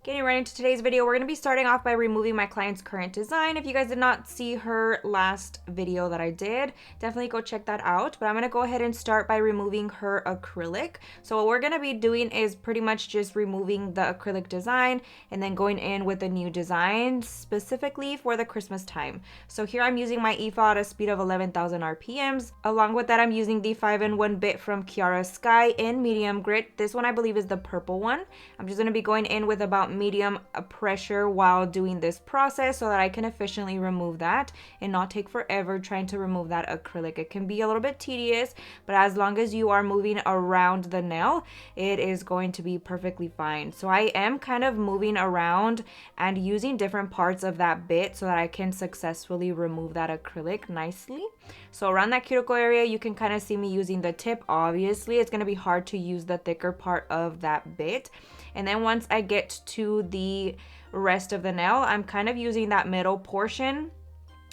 Getting right into today's video, we're going to be starting off by removing my client's current design. If you guys did not see her last video that I did, definitely go check that out. But I'm going to go ahead and start by removing her acrylic. So what we're going to be doing is pretty much just removing the acrylic design and then going in with a new design specifically for the Christmas time. So here I'm using my Efile at a speed of 11,000 RPMs. Along with that, I'm using the 5-in-1 bit from Kiara Sky in medium grit. This one I believe is the purple one. I'm just going to be going in with about medium pressure while doing this process so that I can efficiently remove that and not take forever trying to remove that acrylic. It can be a little bit tedious, but as long as you are moving around the nail, it is going to be perfectly fine. So I am kind of moving around and using different parts of that bit so that I can successfully remove that acrylic nicely. So around that cuticle area, you can kind of see me using the tip. Obviously, it's going to be hard to use the thicker part of that bit. And then once I get to the rest of the nail, I'm kind of using that middle portion.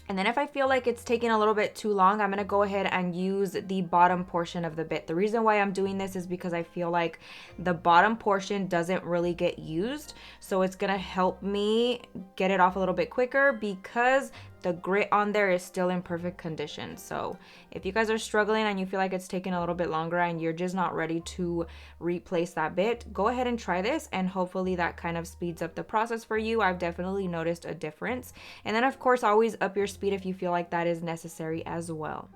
And then if I feel like it's taking a little bit too long, I'm going to go ahead and use the bottom portion of the bit. The reason why I'm doing this is because I feel like the bottom portion doesn't really get used. So it's going to help me get it off a little bit quicker because the grit on there is still in perfect condition. So if you guys are struggling and you feel like it's taking a little bit longer and you're just not ready to replace that bit, go ahead and try this and hopefully that kind of speeds up the process for you. I've definitely noticed a difference. And then of course, always up your speed if you feel like that is necessary as well.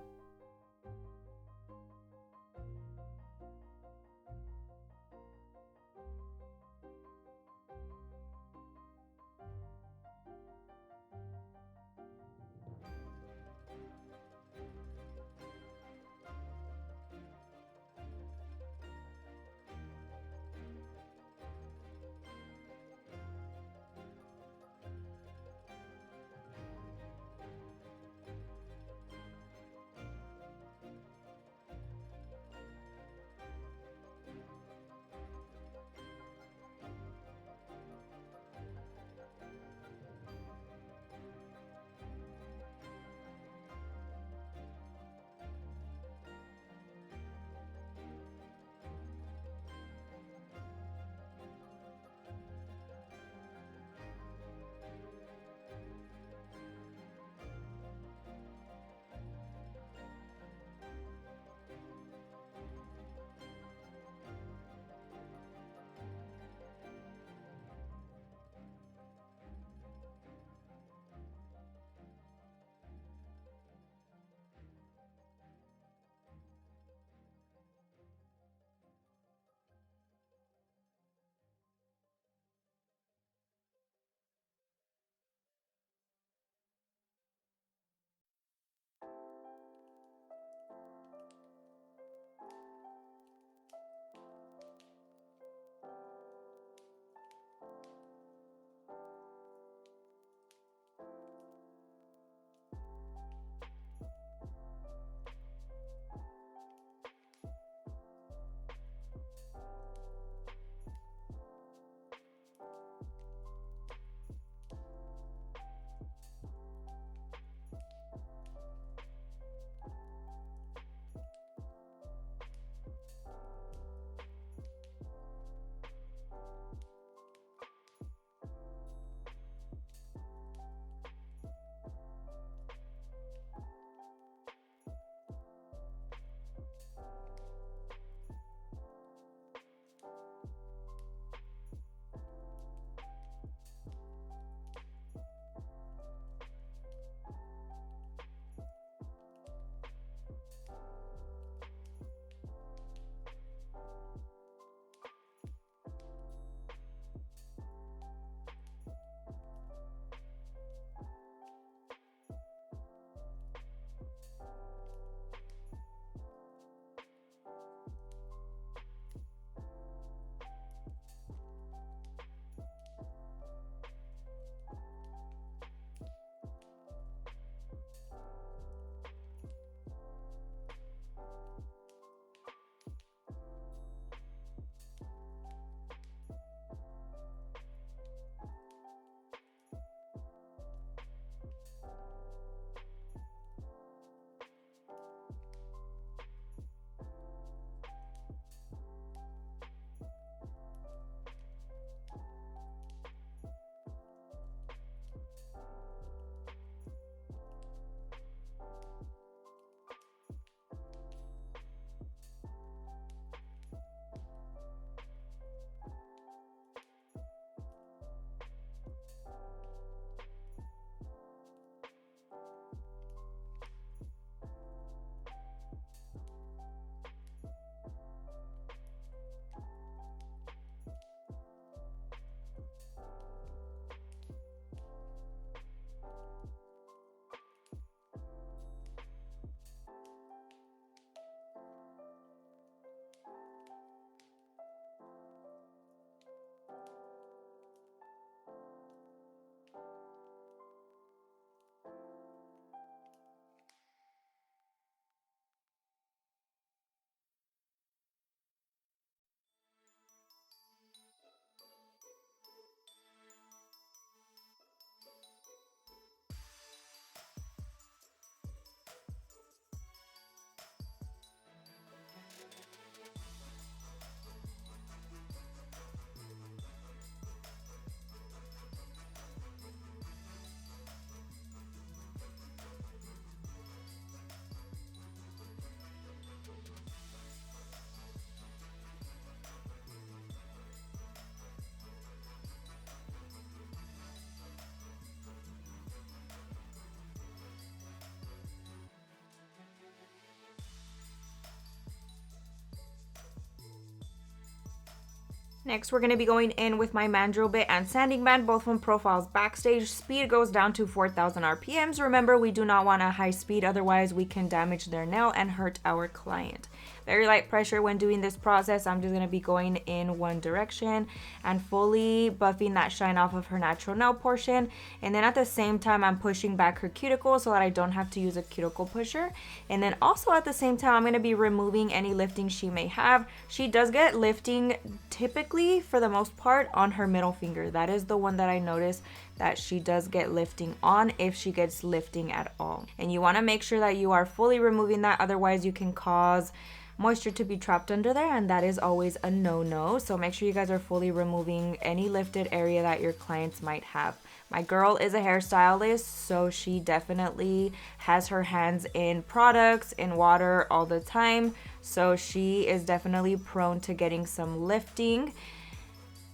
Next, we're going to be going in with my mandrel bit and sanding band, both from Profiles Backstage. Speed goes down to 4,000 RPMs. Remember, we do not want a high speed, otherwise we can damage their nail and hurt our client. Very light pressure when doing this process. I'm just going to be going in one direction and fully buffing that shine off of her natural nail portion. And then at the same time, I'm pushing back her cuticle so that I don't have to use a cuticle pusher. And then also at the same time, I'm going to be removing any lifting she may have. She does get lifting typically, for the most part, on her middle finger. That is the one that I noticed that she does get lifting on, if she gets lifting at all. And you want to make sure that you are fully removing that, otherwise you can cause moisture to be trapped under there, and that is always a no-no. So make sure you guys are fully removing any lifted area that your clients might have. My girl is a hairstylist, so she definitely has her hands in products, in water all the time. So she is definitely prone to getting some lifting.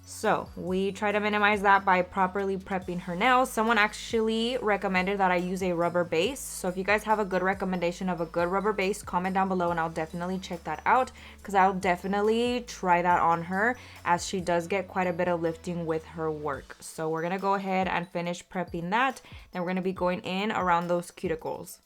So we try to minimize that by properly prepping her nails. Someone actually recommended that I use a rubber base. So if you guys have a good recommendation of a good rubber base, comment down below and I'll definitely check that out, because I'll definitely try that on her, as she does get quite a bit of lifting with her work. So we're gonna go ahead and finish prepping that. Then we're gonna be going in around those cuticles.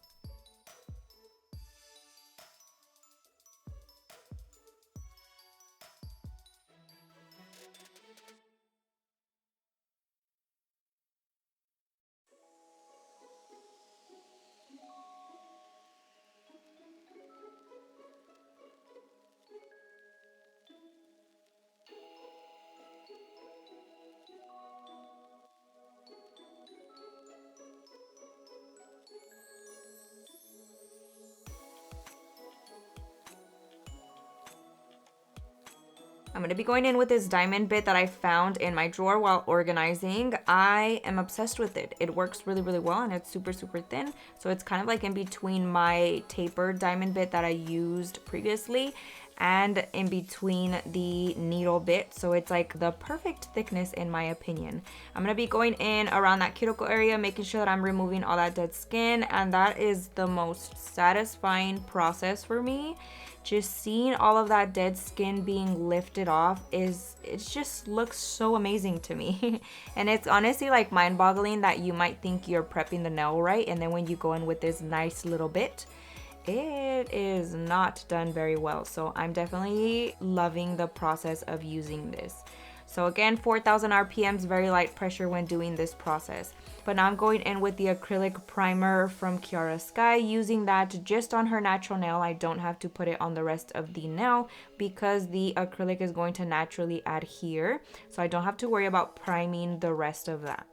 I'm going to be going in with this diamond bit that I found in my drawer while organizing. I am obsessed with it. It works really, really well, and it's super, super thin. So it's kind of like in between my tapered diamond bit that I used previously and in between the needle bit. So it's like the perfect thickness in my opinion. I'm going to be going in around that cuticle area, making sure that I'm removing all that dead skin. And that is the most satisfying process for me. Just seeing all of that dead skin being lifted off it just looks so amazing to me. And it's honestly like mind-boggling that you might think you're prepping the nail right, and then when you go in with this nice little bit, it is not done very well. So I'm definitely loving the process of using this. So again, 4,000 RPMs, very light pressure when doing this process. But now I'm going in with the acrylic primer from Kiara Sky, using that just on her natural nail. I don't have to put it on the rest of the nail because the acrylic is going to naturally adhere. So I don't have to worry about priming the rest of that.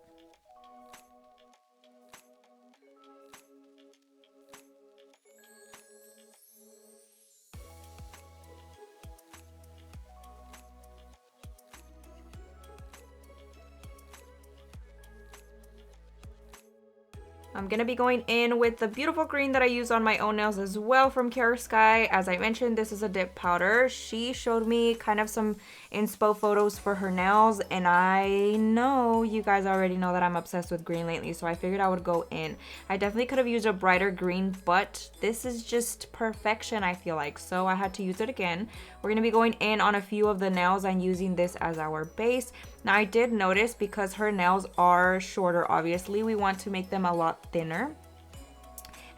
I'm going to be going in with the beautiful green that I use on my own nails as well from Kiara Sky. As I mentioned, this is a dip powder. She showed me kind of some inspo photos for her nails, and I know you guys already know that I'm obsessed with green lately, so I figured I would go in. I definitely could have used a brighter green, but this is just perfection, I feel like, so I had to use it again. We're going to be going in on a few of the nails and using this as our base. Now I did notice, because her nails are shorter, obviously we want to make them a lot thinner,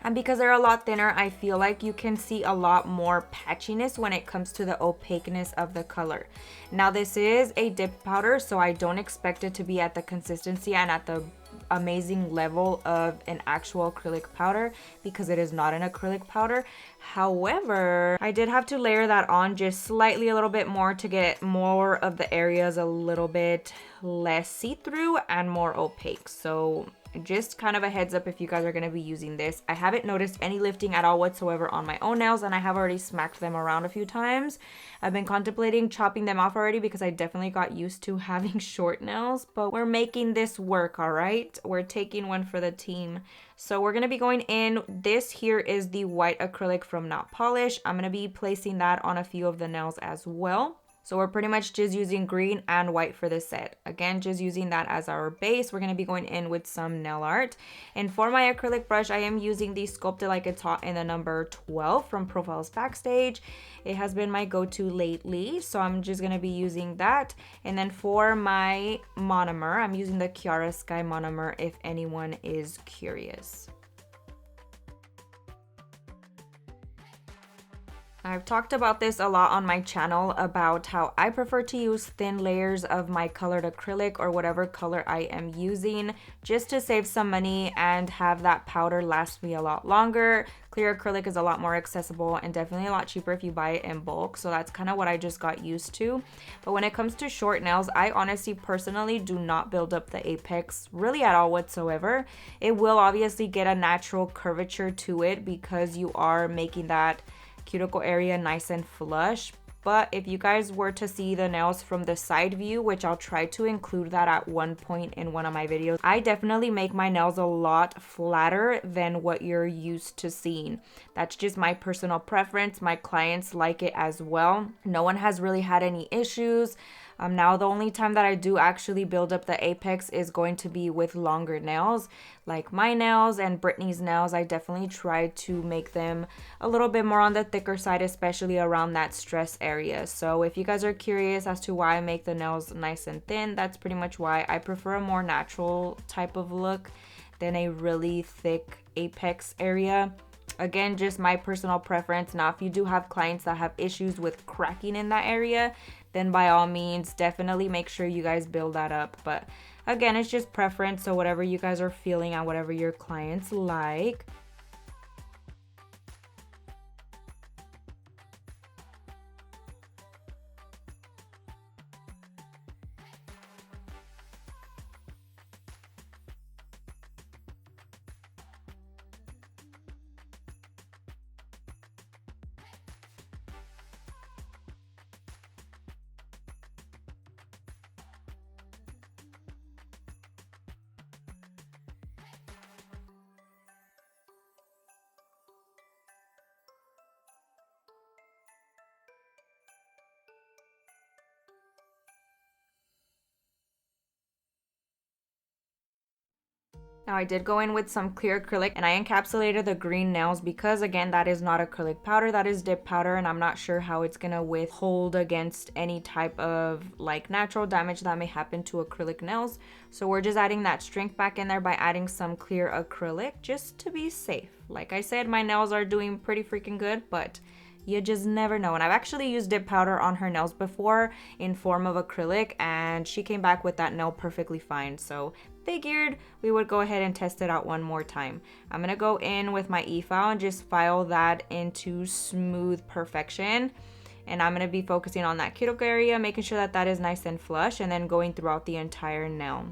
and because they're a lot thinner, I feel like you can see a lot more patchiness when it comes to the opaqueness of the color. Now this is a dip powder, so I don't expect it to be at the consistency and at the amazing level of an actual acrylic powder, because it is not an acrylic powder. However, I did have to layer that on just slightly a little bit more to get more of the areas a little bit less see-through and more opaque. So just kind of a heads up if you guys are going to be using this. I haven't noticed any lifting at all whatsoever on my own nails, and I have already smacked them around a few times. I've been contemplating chopping them off already because I definitely got used to having short nails, but we're making this work, all right? We're taking one for the team. So we're going to be going in. This here is the white acrylic from Not Polish. I'm going to be placing that on a few of the nails as well. So we're pretty much just using green and white for this set. Again, just using that as our base. We're going to be going in with some nail art. And for my acrylic brush, I am using the Sculpt It Like It's Hot in the number 12 from Profiles Backstage. It has been my go-to lately, so I'm just going to be using that. And then for my monomer, I'm using the Kiara Sky monomer if anyone is curious. I've talked about this a lot on my channel about how I prefer to use thin layers of my colored acrylic or whatever color I am using just to save some money and have that powder last me a lot longer. Clear acrylic is a lot more accessible and definitely a lot cheaper if you buy it in bulk, so that's kind of what I just got used to. But when it comes to short nails, I honestly personally do not build up the apex really at all whatsoever. It will obviously get a natural curvature to it because you are making that cuticle area nice and flush. But if you guys were to see the nails from the side view, which I'll try to include that at one point in one of my videos, I definitely make my nails a lot flatter than what you're used to seeing. That's just my personal preference. My clients like it as well. No one has really had any issues. Now the only time that I do actually build up the apex is going to be with longer nails, like my nails and Brittany's nails. I definitely try to make them a little bit more on the thicker side, especially around that stress area. So if you guys are curious as to why I make the nails nice and thin, that's pretty much why. I prefer a more natural type of look than a really thick apex area. Again, just my personal preference. Now, if you do have clients that have issues with cracking in that area, then by all means, definitely make sure you guys build that up. But again, it's just preference. So whatever you guys are feeling and whatever your clients like. Now I did go in with some clear acrylic and I encapsulated the green nails because again, that is not acrylic powder, that is dip powder, and I'm not sure how it's gonna withhold against any type of like natural damage that may happen to acrylic nails. So we're just adding that strength back in there by adding some clear acrylic just to be safe. Like I said, my nails are doing pretty freaking good, but you just never know. And I've actually used dip powder on her nails before in form of acrylic and she came back with that nail perfectly fine. So figured we would go ahead and test it out one more time. I'm gonna go in with my e-file and just file that into smooth perfection. And I'm gonna be focusing on that cuticle area, making sure that that is nice and flush, and then going throughout the entire nail.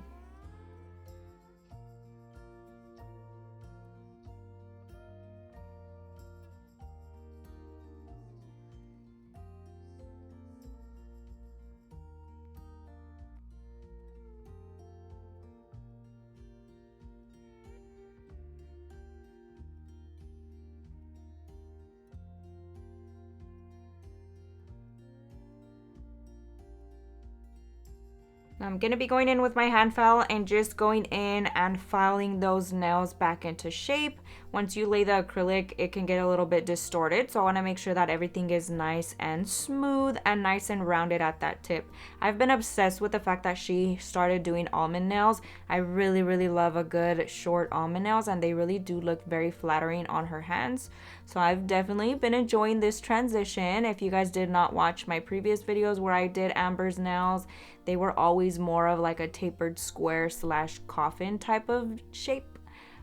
I'm going to be going in with my hand file and just going in and filing those nails back into shape. Once you lay the acrylic, it can get a little bit distorted, so I want to make sure that everything is nice and smooth and nice and rounded at that tip. I've been obsessed with the fact that she started doing almond nails. I really love a good short almond nails, and they really do look very flattering on her hands. So I've definitely been enjoying this transition. If you guys did not watch my previous videos where I did Amber's nails, they were always more of like a tapered square slash coffin type of shape.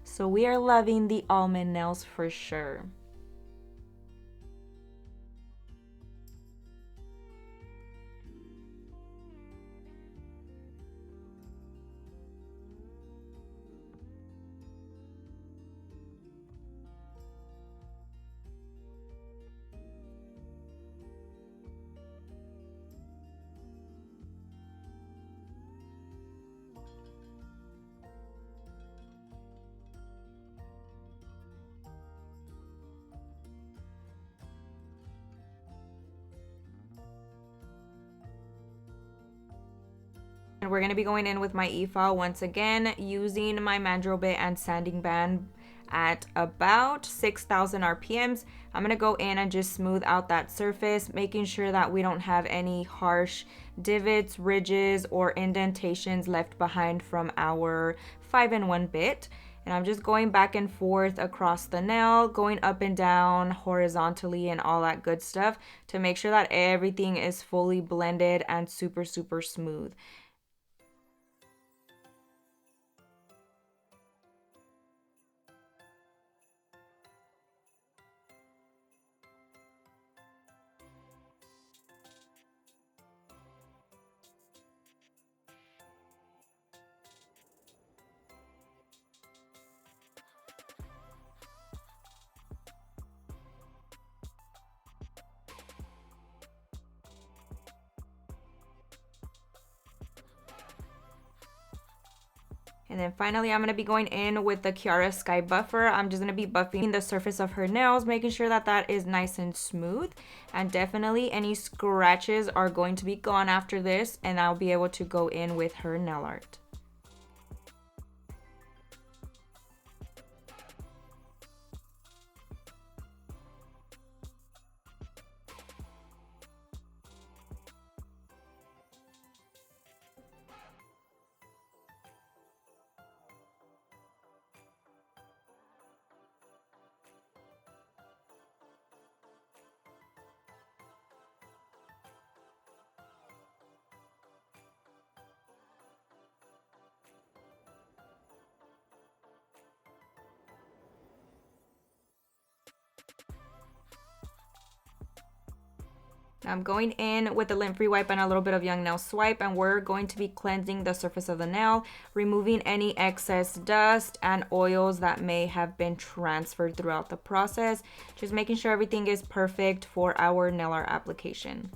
So we are loving the almond nails for sure. And we're going to be going in with my Efile once again, using my mandrel bit and sanding band at about 6,000 RPMs. I'm going to go in and just smooth out that surface, making sure that we don't have any harsh divots, ridges, or indentations left behind from our 5-in-1 bit. And I'm just going back and forth across the nail, going up and down horizontally and all that good stuff to make sure that everything is fully blended and super, super smooth. And then finally, I'm going to be going in with the Kiara Sky Buffer. I'm just going to be buffing the surface of her nails, making sure that that is nice and smooth. And definitely any scratches are going to be gone after this, and I'll be able to go in with her nail art. I'm going in with the lint free wipe and a little bit of Young Nail Swipe, and we're going to be cleansing the surface of the nail, removing any excess dust and oils that may have been transferred throughout the process, just making sure everything is perfect for our nail art application.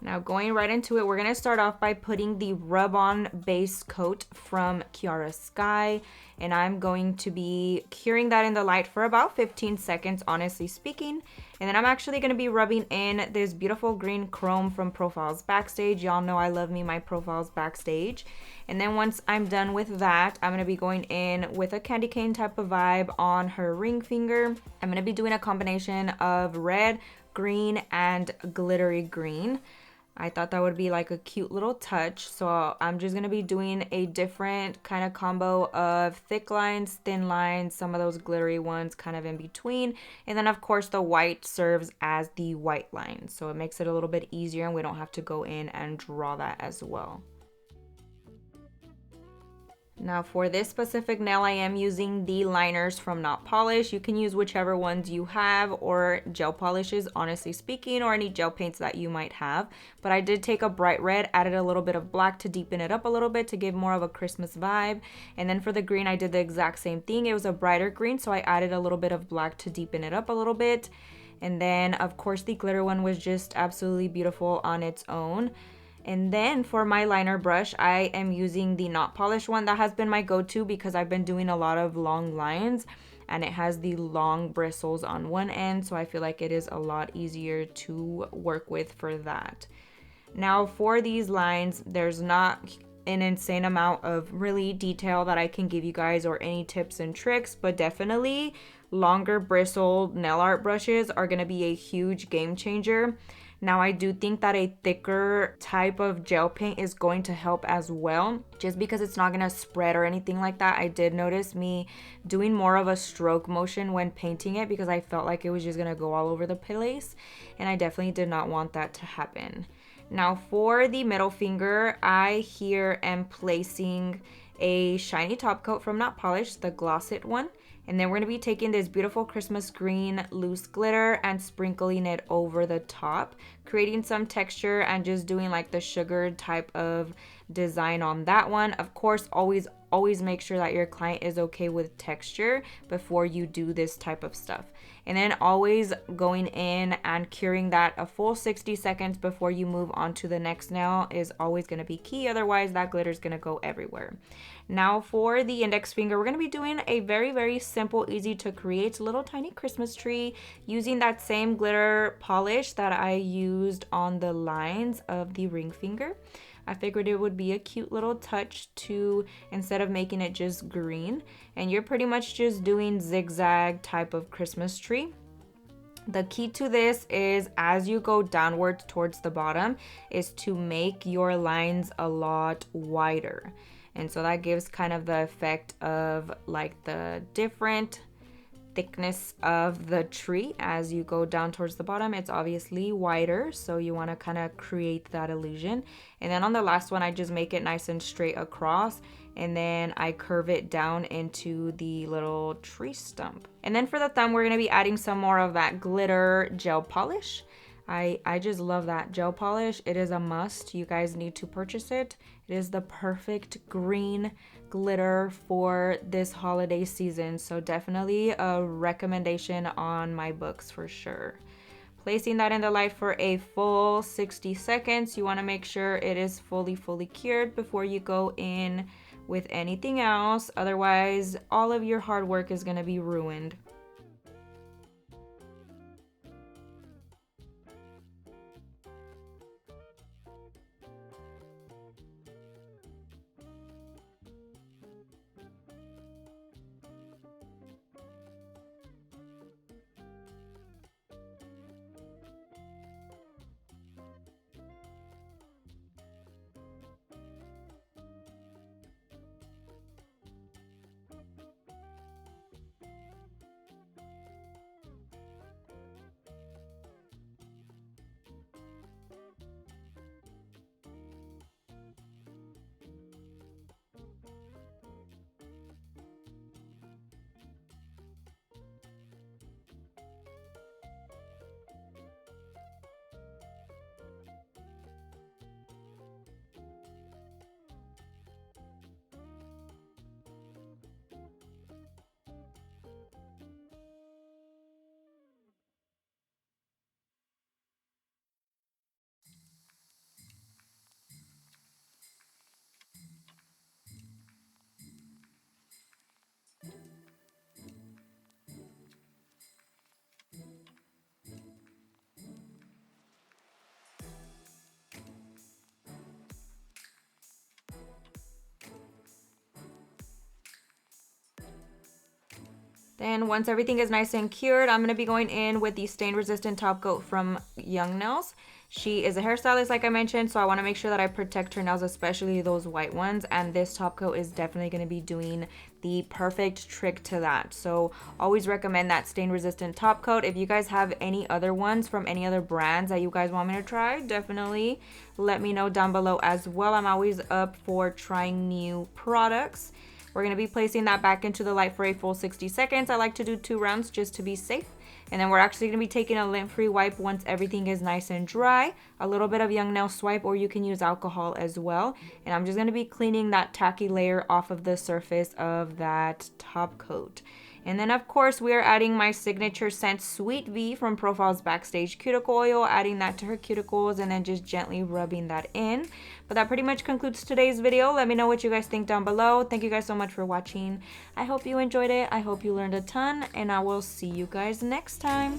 Now going right into it, we're going to start off by putting the rub-on base coat from Kiara Sky, and I'm going to be curing that in the light for about 15 seconds, honestly speaking. And then I'm actually going to be rubbing in this beautiful green chrome from Profiles Backstage. Y'all know I love me my Profiles Backstage. And then once I'm done with that, I'm going to be going in with a candy cane type of vibe on her ring finger. I'm going to be doing a combination of red, green, and glittery green. I thought that would be like a cute little touch, so I'm just going to be doing a different kind of combo of thick lines, thin lines, some of those glittery ones kind of in between, and then of course the white serves as the white line, so it makes it a little bit easier and we don't have to go in and draw that as well. Now for this specific nail, I am using the liners from Not Polish. You can use whichever ones you have, or gel polishes, honestly speaking, or any gel paints that you might have. But I did take a bright red, added a little bit of black to deepen it up a little bit to give more of a Christmas vibe. And then for the green, I did the exact same thing. It was a brighter green, so I added a little bit of black to deepen it up a little bit. And then of course the glitter one was just absolutely beautiful on its own. And then for my liner brush, I am using the Not Polish one. That has been my go-to because I've been doing a lot of long lines and it has the long bristles on one end, so I feel like it is a lot easier to work with for that. Now for these lines, there's not an insane amount of really detail that I can give you guys or any tips and tricks, but definitely longer bristled nail art brushes are going to be a huge game changer. Now I do think that a thicker type of gel paint is going to help as well, just because it's not going to spread or anything like that. I did notice me doing more of a stroke motion when painting it because I felt like it was just going to go all over the place, and I definitely did not want that to happen. Now for the middle finger, I here am placing a shiny top coat from Not Polish, the Gloss It one. And then we're going to be taking this beautiful Christmas green loose glitter and sprinkling it over the top, creating some texture and just doing like the sugar type of design on that one. Of course, always make sure that your client is okay with texture before you do this type of stuff. And then always going in and curing that a full 60 seconds before you move on to the next nail is always going to be key. Otherwise, that glitter is going to go everywhere. Now for the index finger, we're going to be doing a very simple, easy to create little tiny Christmas tree using that same glitter polish that I used on the lines of the ring finger. I figured it would be a cute little touch to, instead of making it just green, and you're pretty much just doing zigzag type of Christmas tree. The key to this is, as you go downwards towards the bottom, is to make your lines a lot wider. And so that gives kind of the effect of like the different thickness of the tree. As you go down towards the bottom, it's obviously wider, so you want to kind of create that illusion. And then on the last one, I just make it nice and straight across, and then I curve it down into the little tree stump. And then for the thumb, we're going to be adding some more of that glitter gel polish. I just love that gel polish. It is a must. You guys need to purchase it. It is the perfect green glitter for this holiday season, so definitely a recommendation on my books for sure. Placing that in the light for a full 60 seconds. You want to make sure it is fully cured before you go in with anything else. Otherwise, all of your hard work is going to be ruined. Then once everything is nice and cured, I'm going to be going in with the stain resistant top coat from Young Nails. She is a hairstylist, like I mentioned, so I want to make sure that I protect her nails, especially those white ones, and this top coat is definitely going to be doing the perfect trick to that. So always recommend that stain resistant top coat. If you guys have any other ones from any other brands that you guys want me to try, definitely let me know down below as well. I'm always up for trying new products. We're going to be placing that back into the light for a full 60 seconds. I like to do 2 rounds just to be safe. And then we're actually going to be taking a lint-free wipe once everything is nice and dry. A little bit of Young Nail Swipe, or you can use alcohol as well. And I'm just going to be cleaning that tacky layer off of the surface of that top coat. And then of course we are adding my signature scent Sweet V from Profile's Backstage cuticle oil, adding that to her cuticles and then just gently rubbing that in. But that pretty much concludes today's video. Let me know what you guys think down below. Thank you guys so much for watching. I hope you enjoyed it. I hope you learned a ton, and I will see you guys next time.